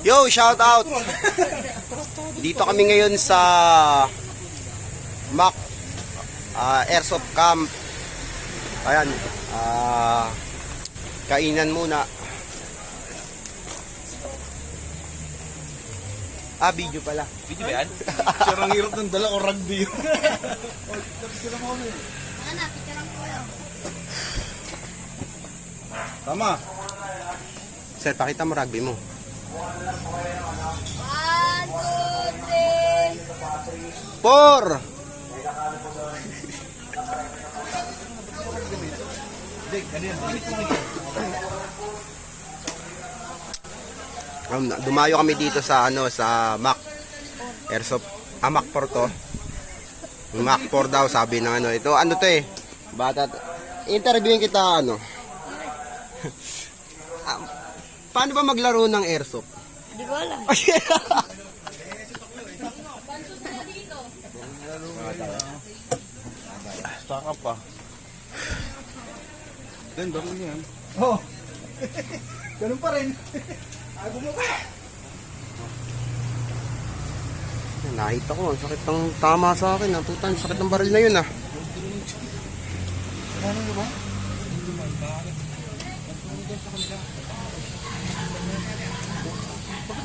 Yo, shout out. Dito kami ngayon sa Mac Airsoft Camp. Ayan, kainan muna. Video pala. Video ba yan? Sirang hirap ng dala o rugby. Tama. Sir, pakita mo rugby mo. 1, 2, 3. 4. Dumayo kami dito sa sa Mac Airsoft, Mac 4 to. Mac 4 daw sabi ng ito to eh. Bata. Interviewin kita paano ba maglaro ng airsoft? Hindi ko alam. Stock up pa. Then, baro niyan. Oh. Ganun pa rin. Ako mo pa. Nakita ko, sakit ng tama sa akin. Putan, sakit ng baril na yun Ano ba?